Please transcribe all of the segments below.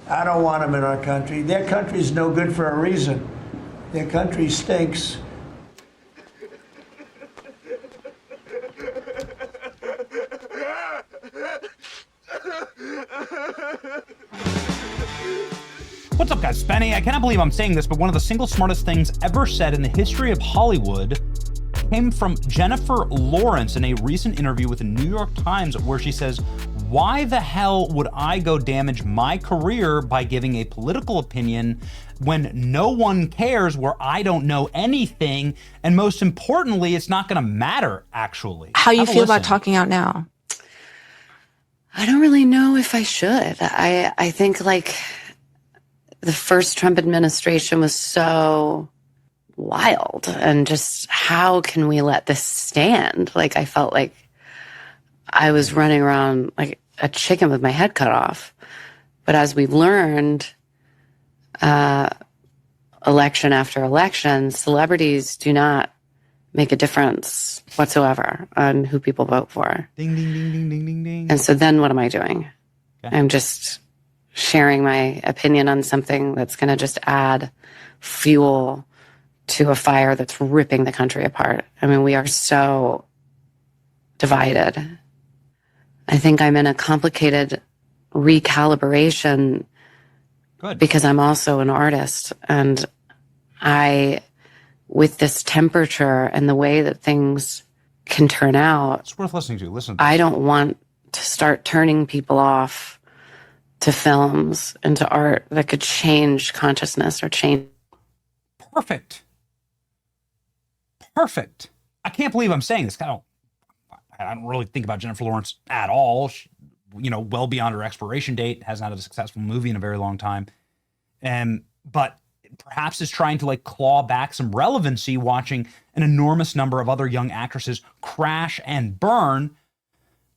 I don't want them in our country. Their country's no good for a reason. Their country stinks. What's up, guys? Benny. I cannot believe I'm saying this, but one of the single smartest things ever said in the history of Hollywood came from Jennifer Lawrence in a recent interview with the New York Times, where she says, "Why the hell would I go damage my career by giving a political opinion when no one cares, where I don't know anything, and most importantly, it's not going to matter, actually." How you feel about talking out now? I don't really know if I should. I think, like, the first Trump administration was so wild, and just how can we let this stand? Like, I felt like I was running around like a chicken with my head cut off. But as we've learned, election after election, celebrities do not make a difference whatsoever on who people vote for. Ding, ding, ding, ding, ding, ding, ding. And so then what am I doing? Okay. I'm just sharing my opinion on something that's going to just add fuel to a fire that's ripping the country apart. I mean, we are so divided. I think I'm in a complicated recalibration. Good. Because I'm also an artist, and with this temperature and the way that things can turn out, It's worth listening to. Listen to this. I don't want to start turning people off to films and to art that could change consciousness or change. Perfect. I can't believe I'm saying this. I don't really think about Jennifer Lawrence at all. She, well beyond her expiration date, hasn't had a successful movie in a very long time. But perhaps is trying to claw back some relevancy watching an enormous number of other young actresses crash and burn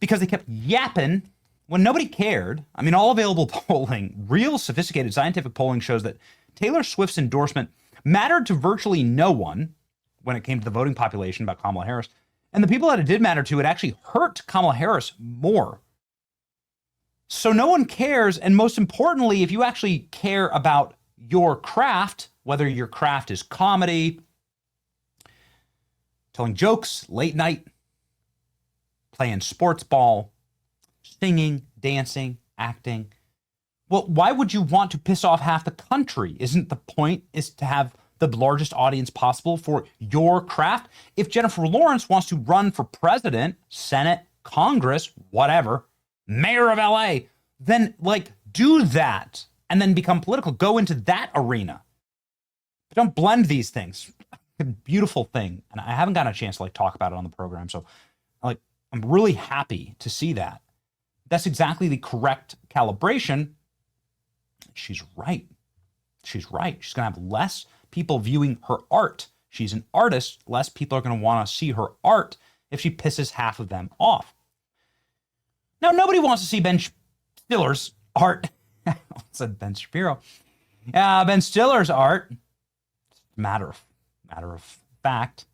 because they kept yapping when nobody cared. I mean, all available polling, real sophisticated scientific polling, shows that Taylor Swift's endorsement mattered to virtually no one when it came to the voting population about Kamala Harris. And the people that it did matter to, it actually hurt Kamala Harris more. So no one cares. And most importantly, if you actually care about your craft, whether your craft is comedy, telling jokes, late night, playing sports ball, singing, dancing, acting, well, why would you want to piss off half the country? Isn't the point is to have the largest audience possible for your craft? If Jennifer Lawrence wants to run for president, Senate, Congress, whatever, mayor of LA, then do that and then become political. Go into that arena. But don't blend these things. A beautiful thing. And I haven't gotten a chance to talk about it on the program. So I'm really happy to see that. That's exactly the correct calibration. She's right. She's going to have less people viewing her art. She's an artist. Less people are going to want to see her art if she pisses half of them off. Now, nobody wants to see Ben Stiller's art. I said Ben Shapiro. Ben Stiller's art. Matter of fact,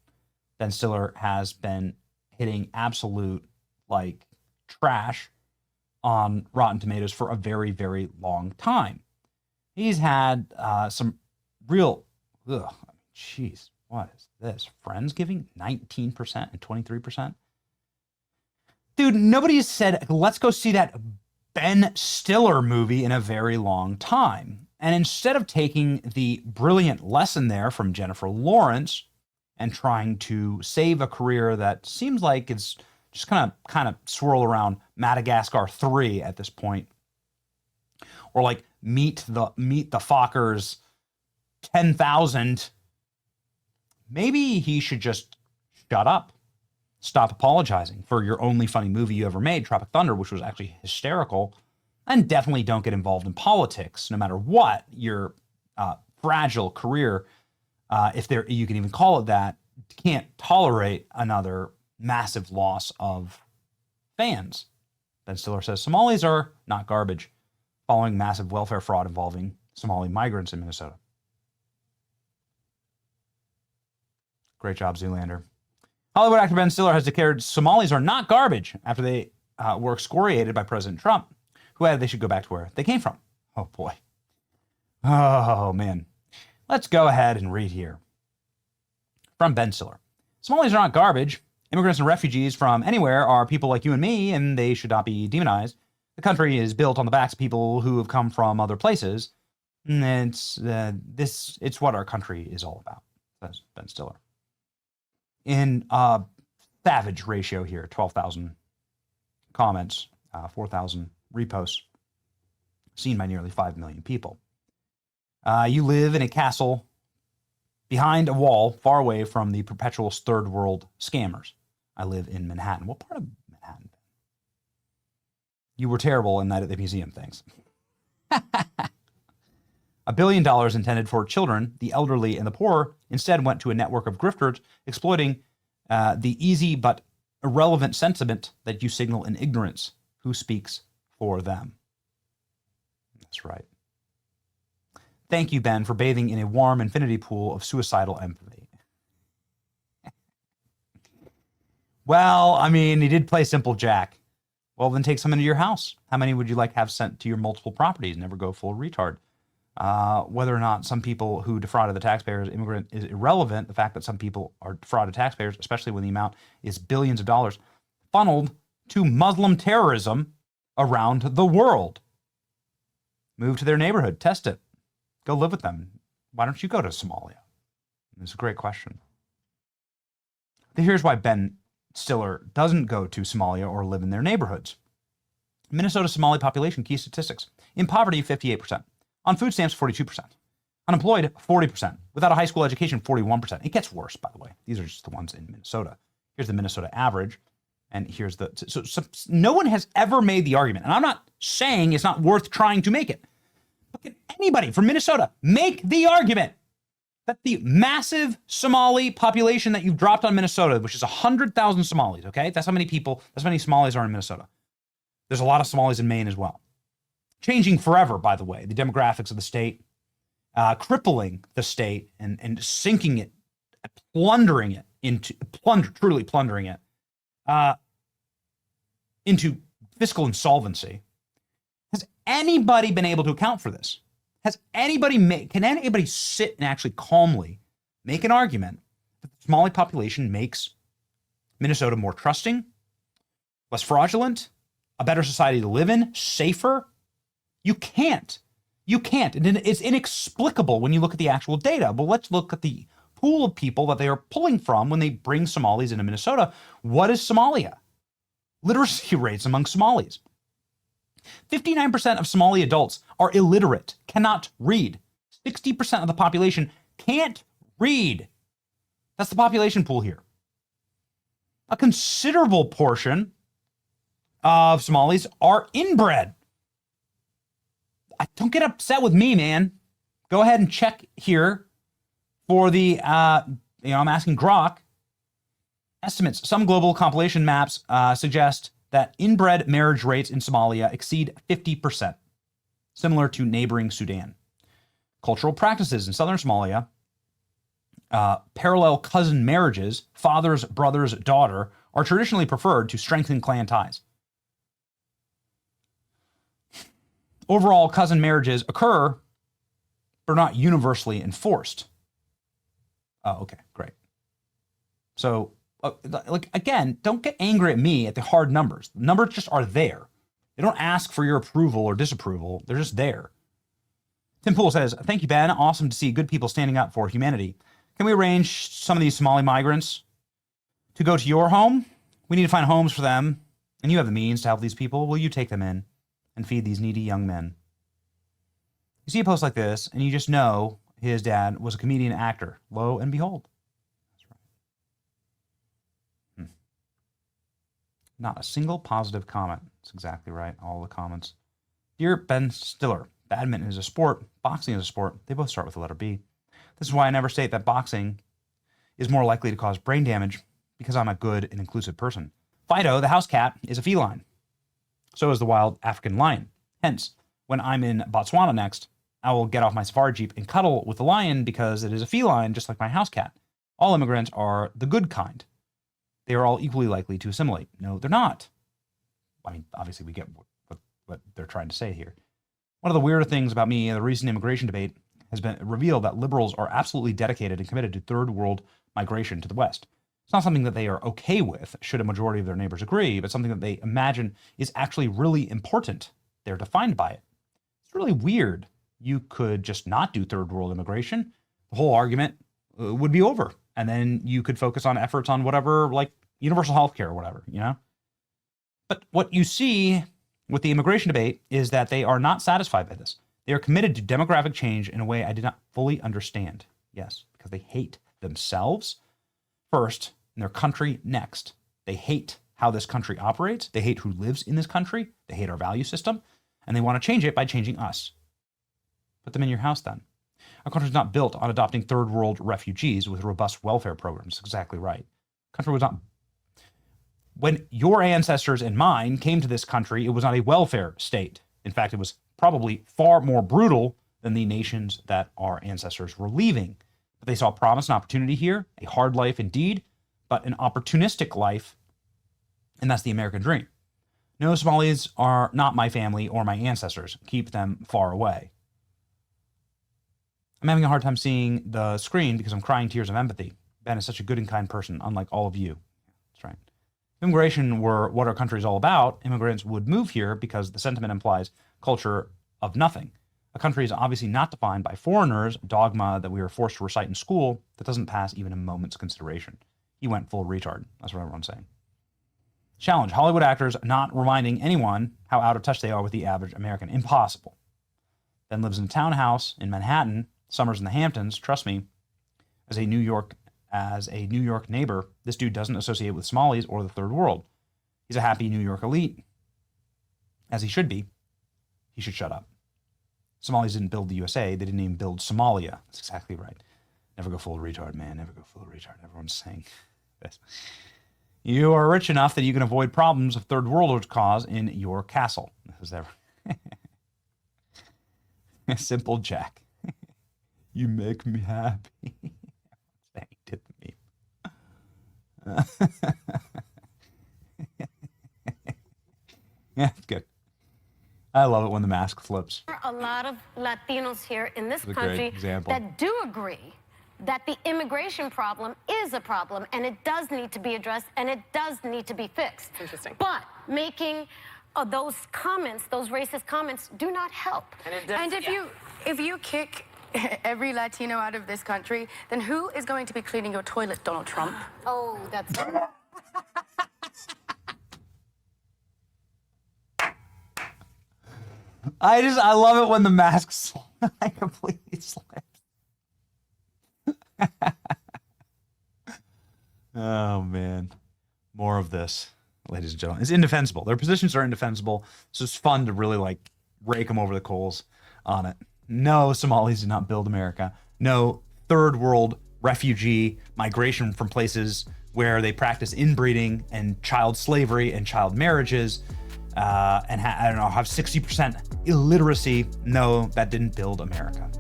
Ben Stiller has been hitting absolute trash on Rotten Tomatoes for a very, very long time. He's had some real, jeez, what is this? Friendsgiving, 19% and 23%. Dude, nobody has said, let's go see that Ben Stiller movie in a very long time. And instead of taking the brilliant lesson there from Jennifer Lawrence and trying to save a career that seems like it's just kind of swirl around Madagascar 3 at this point, or meet the Fockers 10,000, maybe he should just shut up. Stop apologizing for your only funny movie you ever made, Tropic Thunder, which was actually hysterical. And definitely don't get involved in politics, no matter what your fragile career, if you can even call it that, can't tolerate another massive loss of fans. Ben Stiller says Somalis are not garbage, following massive welfare fraud involving Somali migrants in Minnesota. Great job, Zoolander. Hollywood actor Ben Stiller has declared Somalis are not garbage after they were excoriated by President Trump, who added they should go back to where they came from. Oh boy, Oh, man. Let's go ahead and read here. From Ben Stiller. Somalis are not garbage. Immigrants and refugees from anywhere are people like you and me, and they should not be demonized. The country is built on the backs of people who have come from other places. And it's what our country is all about, says Ben Stiller. In savage ratio here, 12,000 comments, 4,000 reposts, seen by nearly 5 million people. You live in a castle behind a wall, far away from the perpetual third world scammers. I live in Manhattan. What part of Manhattan? You were terrible in Night at the Museum, thanks. $1 billion intended for children, the elderly, and the poor instead went to a network of grifters exploiting the easy but irrelevant sentiment that you signal in ignorance. Who speaks for them? That's right. Thank you, Ben, for bathing in a warm infinity pool of suicidal empathy. Well, I mean, he did play Simple Jack. Well, then take some into your house. How many would you like to have sent to your multiple properties? Never go full retard. Whether or not some people who defrauded the taxpayers, immigrant, is irrelevant. The fact that some people are defrauded taxpayers, especially when the amount is billions of dollars, funneled to Muslim terrorism around the world. Move to their neighborhood. Test it. Go live with them. Why don't you go to Somalia? It's a great question. Here's why Ben Stiller doesn't go to Somalia or live in their neighborhoods. Minnesota Somali population, key statistics. In poverty, 58%. On food stamps, 42%. Unemployed, 40%. Without a high school education, 41%. It gets worse, by the way. These are just the ones in Minnesota. Here's the Minnesota average. And here's the... So no one has ever made the argument. And I'm not saying it's not worth trying to make it. But can anybody from Minnesota make the argument that the massive Somali population that you've dropped on Minnesota, which is 100,000 Somalis, okay? That's how many people, that's how many Somalis are in Minnesota. There's a lot of Somalis in Maine as well. Changing forever, by the way, the demographics of the state, crippling the state and sinking it, plundering it truly plundering it into fiscal insolvency. Has anybody been able to account for this? Can anybody sit and actually calmly make an argument that the Somali population makes Minnesota more trusting, less fraudulent, a better society to live in, safer? You can't. And it's inexplicable when you look at the actual data. But let's look at the pool of people that they are pulling from when they bring Somalis into Minnesota. What is Somalia? Literacy rates among Somalis. 59% of Somali adults are illiterate, cannot read. 60% of the population can't read. That's the population pool here. A considerable portion of Somalis are inbred. Don't get upset with me, man. Go ahead and check here for the, I'm asking Grok. Estimates. Some global compilation maps suggest that inbred marriage rates in Somalia exceed 50%, similar to neighboring Sudan. Cultural practices in southern Somalia, parallel cousin marriages, father's brother's daughter, are traditionally preferred to strengthen clan ties. Overall, cousin marriages occur, but are not universally enforced. Oh, okay, great. So, again, don't get angry at me at the hard numbers. The numbers just are there. They don't ask for your approval or disapproval. They're just there. Tim Poole says, thank you, Ben. Awesome to see good people standing up for humanity. Can we arrange some of these Somali migrants to go to your home? We need to find homes for them, and you have the means to help these people. Will you take them in and feed these needy young men? You see a post like this, and you just know his dad was a comedian actor. Lo and behold. That's right. Not a single positive comment. That's exactly right. All the comments. Dear Ben Stiller, badminton is a sport. Boxing is a sport. They both start with the letter B. This is why I never state that boxing is more likely to cause brain damage, because I'm a good and inclusive person. Fido, the house cat, is a feline. So is the wild African lion. Hence, when I'm in Botswana next, I will get off my safari jeep and cuddle with the lion because it is a feline, just like my house cat. All immigrants are the good kind. They are all equally likely to assimilate. No, they're not. I mean, obviously we get what they're trying to say here. One of the weirder things about me in the recent immigration debate has been revealed that liberals are absolutely dedicated and committed to third world migration to the West. It's not something that they are okay with, should a majority of their neighbors agree, but something that they imagine is actually really important. They're defined by it. It's really weird. You could just not do third world immigration. The whole argument would be over. And then you could focus on efforts on whatever, like universal health care or whatever, you know? But what you see with the immigration debate is that they are not satisfied by this. They are committed to demographic change in a way I did not fully understand. Yes, because they hate themselves first and their country next. They hate how this country operates. They hate who lives in this country. They hate our value system. And they want to change it by changing us. Put them in your house then. Our country is not built on adopting third world refugees with robust welfare programs. Exactly right. Country was not. When your ancestors and mine came to this country, it was not a welfare state. In fact, it was probably far more brutal than the nations that our ancestors were leaving. But they saw promise and opportunity here, a hard life indeed, but an opportunistic life, and that's the American dream. No, Somalis are not my family or my ancestors. Keep them far away. I'm having a hard time seeing the screen because I'm crying tears of empathy. Ben is such a good and kind person, unlike all of you. That's right. If immigration were what our country is all about, immigrants would move here because the sentiment implies culture of nothing. A country is obviously not defined by foreigners, a dogma that we are forced to recite in school that doesn't pass even a moment's consideration. He went full retard. That's what everyone's saying. Challenge. Hollywood actors not reminding anyone how out of touch they are with the average American. Impossible. Ben lives in a townhouse in Manhattan, summers in the Hamptons. Trust me, as a New York neighbor, this dude doesn't associate with Somalis or the third world. He's a happy New York elite, as he should be. He should shut up. Somalis didn't build the USA. They didn't even build Somalia. That's exactly right. Never go full retard, man. Never go full retard. Everyone's saying this. You are rich enough that you can avoid problems of third worlders cause in your castle. This is ever simple Jack. You make me happy. Saying to the meme. Yeah, good. I love it when the mask flips. There are a lot of Latinos here in this That's a country great example. that do agree that the immigration problem is a problem and it does need to be addressed and it does need to be fixed. Interesting. But making those comments, those racist comments, do not help. And if you kick every Latino out of this country, then who is going to be cleaning your toilet, Donald Trump? Oh, that's... I love it when the masks completely slips. Oh man, more of this, ladies and gentlemen. It's indefensible. Their positions are indefensible. So it's fun to really like rake them over the coals on it. No, Somalis did not build America. No, third world refugee migration from places where they practice inbreeding and child slavery and child marriages. And have 60% illiteracy. No, that didn't build America.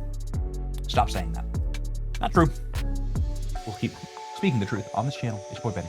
Stop saying that. Not true. We'll keep speaking the truth on this channel. It's your boy Benny.